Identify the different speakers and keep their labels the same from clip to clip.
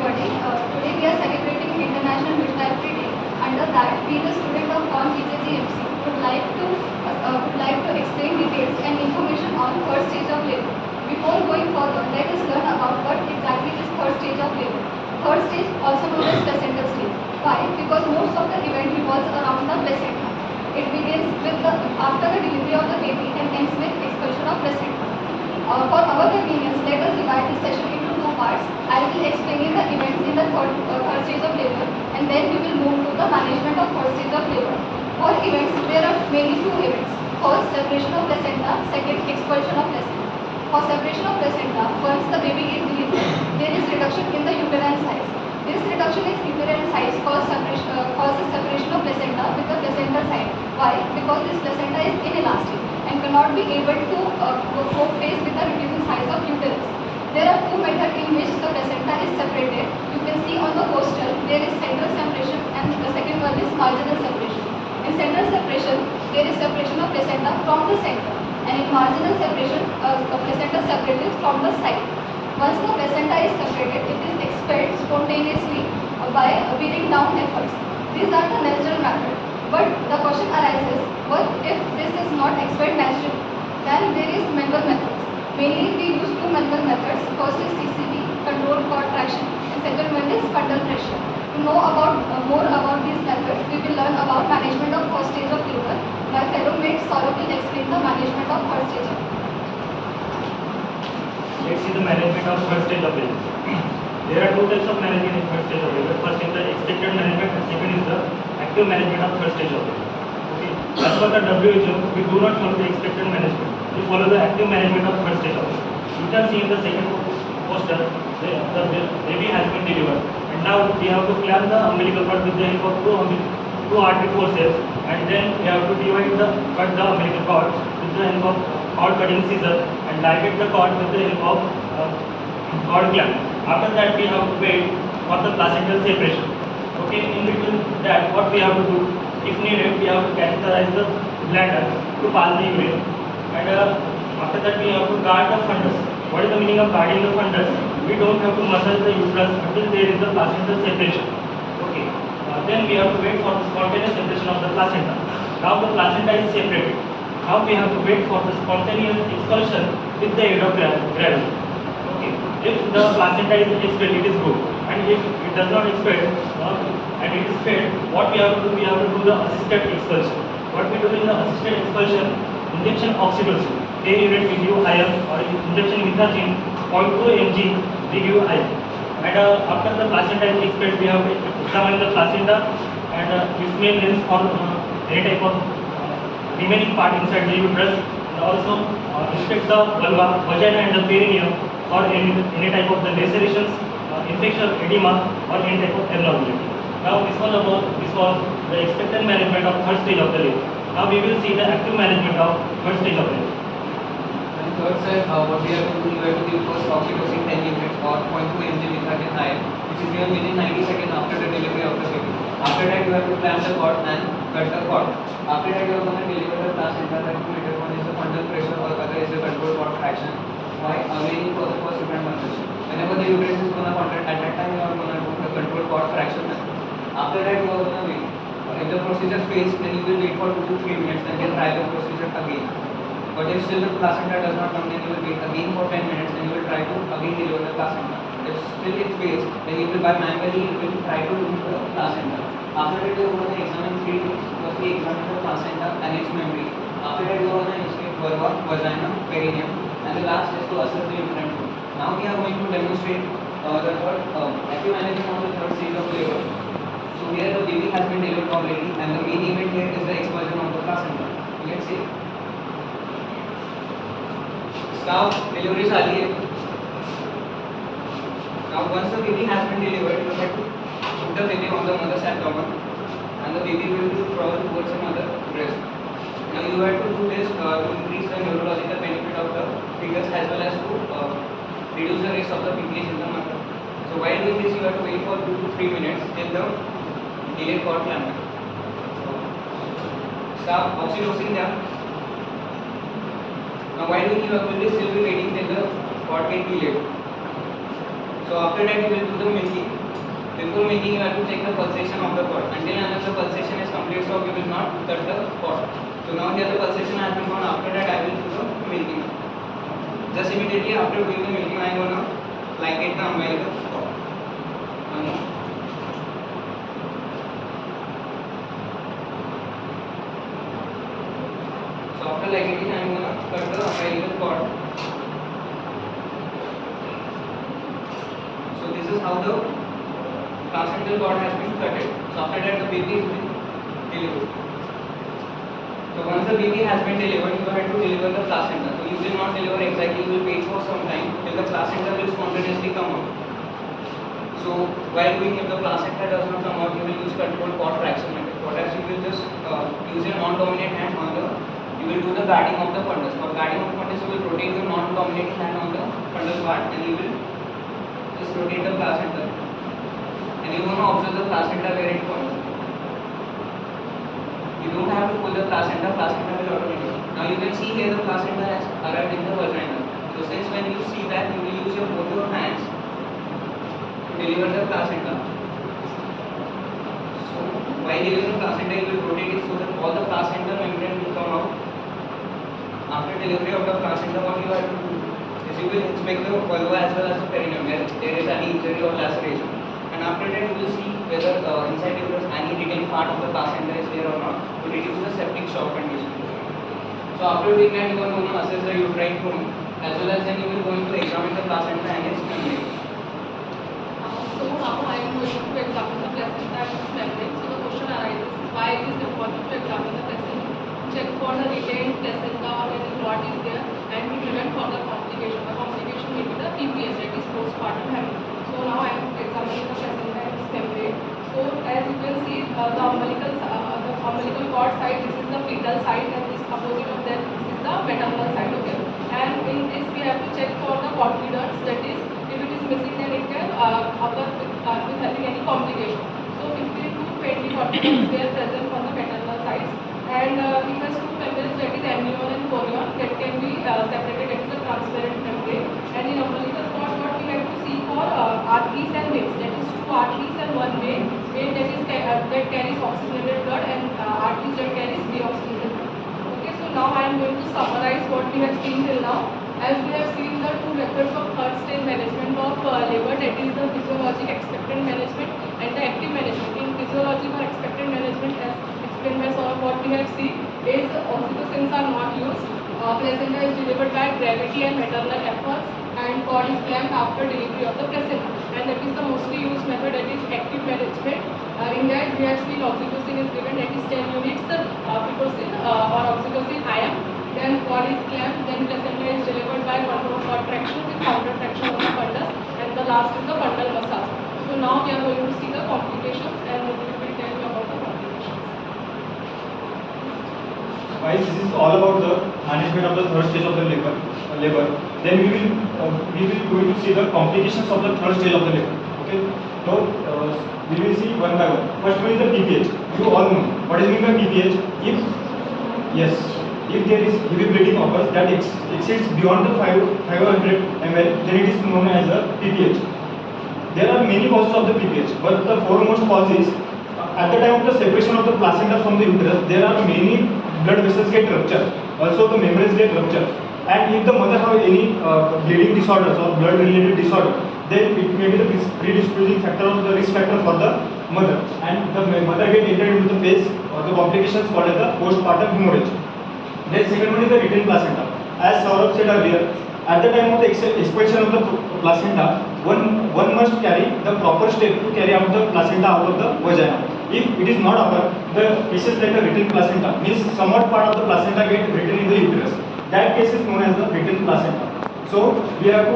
Speaker 1: everybody. Today we are celebrating International Midwifery Day. Under that, we, the student of Con BJGMC, would like to explain details and information on third stage of labor. Before going further, let us learn about what exactly is third stage of labor. Third stage, also known as placental stage. Why? Because most of the event revolves around the placenta. It begins with after the delivery of the baby and ends with expulsion of placenta. For our convenience, let us divide this session into two parts. I will be explaining the events in the third stage of labor, and then we will move to the management of third stage of labor. For events, there are mainly two events. First, separation of placenta. Second, expulsion of placenta. For separation of placenta, once the baby is delivered, there is reduction in the uterine size. This reduction in uterine size causes separation of placenta with the placental side. Why? Because this placenta is inelastic and cannot be able to cope with the reducing size of uterus. There are two methods in which the placenta is separated. You can see on the poster there is central separation and the second one is marginal separation. In central separation, there is separation of placenta from the center, and in marginal separation, the placenta separated from the side. Once the placenta is separated, it is expelled spontaneously by wearing down efforts. These are the natural methods. But the question arises, what if this is not expelled naturally? Then there is manual methods. Mainly we use two manual methods. First is CCT, control cord traction, and second one is fundal pressure. To know more about these methods, we will learn about management of first stage of labor. My fellow mate Saurabh will explain the management of first stage of labor.
Speaker 2: Let's see the management of third stage of labor. There are two types of management in third stage of labor. First is the expected management, and second is the active management of third stage of labor. Okay. As per the WHO, we do not follow the expected management. We follow the active management of third stage of labor. You can see in the second poster, the baby has been delivered, and now we have to clamp the umbilical cord with the help of two artery forceps, and then we have to cut the umbilical cord with the help of cord cutting scissors, and ligate the cord with the help of cord clamp. After that, we have to wait for the placental separation. Okay, in between that, what we have to do, if needed, we have to catheterize the bladder to pass the urine, and after that, we have to guard the fundus. What is the meaning of guarding the fundus? We don't have to massage the uterus until there is the placental separation. Okay, then we have to wait for the spontaneous separation of the placenta. Now the placenta is separated. Now we have to wait for the spontaneous expulsion with the aid of gravity. Okay, if the placenta is expelled, it is good, and if it does not expel and it is failed, what we have to do? We have to do the assisted expulsion. What we do in the assisted expulsion? Injection oxytocin, a unit we give iron, or injection methamphetamine 0.2 mg we give iron. And after the placenta is expelled, we have to examine the placenta and its main lens for any type of remaining part inside the uterus, and also inspect the vulva, vagina and the perineum for any type of the lacerations, infection, edema, or any type of abnormality. Now this was the expected management of third stage of the labor. Now we will see the active management of third stage of labor.
Speaker 3: And third side, what we have to do, we have to give first oxytocin 10 units or 0.2 mg methamphetamine iron, which is given within 90 seconds after the delivery of the baby. After that, you have to clamp the cord and cut the cord. After that, you are going to deliver the placenta. The two methods, one is the fundal pressure or other is the control cord traction. Why? Waiting for the first event contraction. Whenever the uterus is going to contract, at that time you are going to do the control cord traction method. After that, you are going to wait. If the procedure fails, then you will wait for 2 to 3 minutes and then try the procedure again. But if still the placenta does not come, then you will wait again for 10 minutes and you will try to again deliver the placenta. If still it fails, then you will manually try to remove the placenta. After that, you are going to examine 3 things. Firstly, examine the placenta and its membrane. After that, you are going to inspect vulva, vagina, perineum, and the last is to assess the uterine flow. Now we are going to demonstrate the third active management of the third stage of labor. So here the baby has been delivered already, and the main event here is the expulsion of the placenta. Let's see. Now delivery झाली है. Now once the baby has been delivered, you have to put the baby on the mother's abdomen, and the baby will be crawl towards the mother's breast. Now you have to do this to increase the neurological benefit of the fetus as well as to reduce the risk of the PPH in the mother. So while doing this, you have to wait for 2 to 3 minutes till the delayed cord clamping. Stop oxytocin down. Now while doing, you will still be waiting till the cord get delayed. So after that you will do the milking. Before milking you have to check the pulsation of the cord. Until unless the pulsation is complete, so we will not cut the cord. So now here the pulsation has been gone. After that I will do the milking. Just immediately after doing the milking I am gonna ligate the umbilical cord. So after ligating I am gonna cut the umbilical cord. So this is how the placental cord has been cutted. So after that the baby is been delivered. So once the baby has been delivered, you have to deliver the placenta. So you will not deliver exactly, you will wait for some time till the placenta will spontaneously come out. So while doing, if the placenta does not come out, you will use controlled cord traction method. For that you will just use your non-dominant hand on the, you will do the guarding of the fundus. For guarding of the fundus, you will rotate your non-dominant hand on the fundus part and you will just rotate the placenta. And you want to observe the placenta where it comes. You don't have to pull the placenta will automatically. Now you can see here the placenta has arrived in the vagina. So since when you see that, you will use your both your hands to deliver the placenta. So while delivering the placenta, you will rotate it so that all the placenta membrane will come out. After delivery of the placenta, what you have to do is you will inspect the vulva as well as the perineum where there is any injury or laceration. And after that, you will see whether inside uterus any retained part of the placenta is there or not to reduce the septic shock condition. So after doing that, you are going to assess the uterine tone as well as then you will going to examine the placenta and its membrane.
Speaker 1: So now I am going to examine the placenta and its membrane. So the question arises, why it is important to examine the placenta? Check for the retained placenta or any clot is there and to prevent further complication. The complication may be the PPH, that is postpartum hemorrhage. So now I am examining the placenta and its membrane. So as you can see, the umbilical cord side, this is the fetal side, and this opposite of that, this is the maternal side. Okay. And in this we have to check for the cotyledons. That is, if it is missing, then it can occur with having any complication. So 15 to 20 cotyledons they are present on the maternal side. And it has two membranes, that is amnion and chorion, that can be separated. That is a transparent membrane. And in umbilical cord, what we have to see for arteries and veins. That is two arteries and one vein. Vein that is that carries oxygenated blood, and arteries that carries deoxygenated blood. Okay, so now I am going to summarize what we have seen till now. As we have seen the two methods of third stage management of labor, that is the physiologic expectant management and the active management. In physiologic or expectant management, as explained by Saurabh, what we have seen is oxytocins are not used. Placenta is delivered by gravity and maternal efforts, and cord is clamped after delivery of the placenta. And that is the mostly used method, that is active management. In that we have seen oxytocin is given, that is 10 units, pitocin or oxytocin IM. Then cord is clamped, then placenta is delivered by control cord traction with counter traction on the fundus, and the last is the fundal massage. So now we are going to see the complications, and we will tell you about the complications.
Speaker 2: Guys, this is all about the management of the third stage of the labor. Then we will going to see the complications of the third stage of the labor. Okay. So we will see one by one. First one is the PPH. You all know what is mean by PPH. If there is heavy bleeding occurs that exceeds beyond the 500 ml, then it is known as a PPH. There are many causes of the PPH, but the foremost cause is at the time of the separation of the placenta from the uterus, there are many blood vessels get ruptured. Also, the membranes get ruptured. And if the mother have any bleeding disorders or blood-related disorder, then it may be the predisposing factor or the risk factor for the mother, and the mother get entered into the phase or the complications called as the postpartum hemorrhage. Then second one is the retained placenta. As Saurabh said earlier, at the time of the expulsion of the placenta, one must carry the proper step to carry out the placenta out of the vagina. If it is not occur, the cases like a retained placenta means somewhat part of the placenta get retained in the uterus. That case is known as the retained placenta. So we have to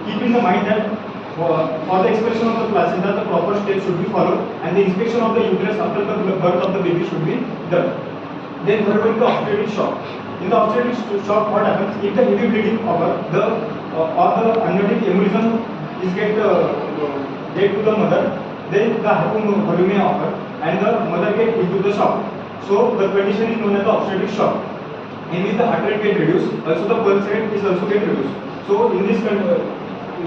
Speaker 2: keep in the mind that for the expulsion of the placenta, the proper steps should be followed, and the inspection of the uterus after the birth of the baby should be done. Then third one is the obstetric shock. In the obstetric shock, what happens if the heavy bleeding occurs, or the amniotic embolism is get to the mother, then the hypovolemia occur and the mother get into the shock. So the condition is known as the obstetric shock, in which the heart rate get reduced, also the pulse rate is also get reduced. So in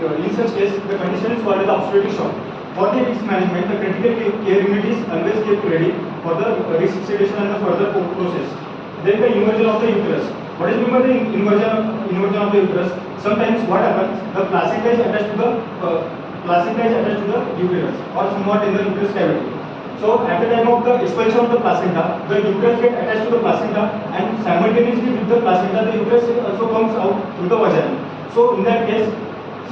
Speaker 4: in such case, the condition is called as the obstetric shock. For the risk management, the critical care unit is always kept ready for the risk sedation and the further process. Then the inversion of the uterus. What is meant by the inversion of the uterus? Sometimes what happens, the placenta is attached to the uterus or somewhat in the uterus cavity. So at the time of the expulsion of the placenta, the uterus gets attached to the placenta, and simultaneously with the placenta, the uterus also comes out through the vagina. So in that case,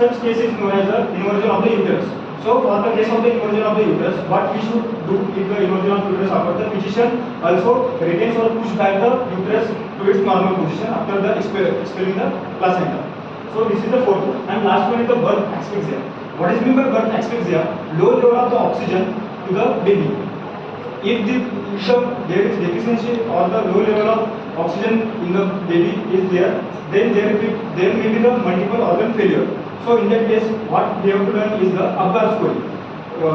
Speaker 4: such case is known as the inversion of the uterus. So for the case of the inversion of the uterus, what we should do if the inversion of the uterus occurs, the physician also retains or push back the uterus to its normal position after the expelling the placenta. So this is the fourth one. And last one is the birth asphyxia. What is meant by birth asphyxia? Low level of the oxygen to the baby. If there is deficiency or the low level of oxygen in the baby is there, then there may be the multiple organ failure. So in that case, what we have to learn is the Apgar score.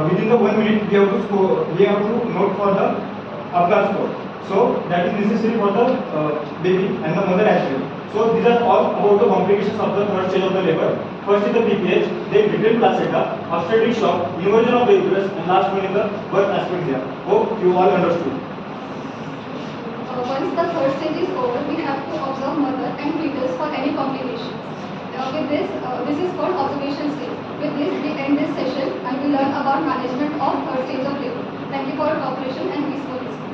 Speaker 4: Within the 1 minute, we have to note for the Apgar score. So that is necessary for the baby and the mother as well. So these are all about the complications of the third stage of the labor. First is the BPH, then retained placenta, obstetric shock, inversion of the uterus, and last one is the birth asphyxia. Hope you all understood.
Speaker 1: Once the third stage is over, we have to observe mother and fetus for any complications. This is called observation stage. With this, we end this session and we learn about management of third stage of labor. Thank you for your cooperation and peaceful listening.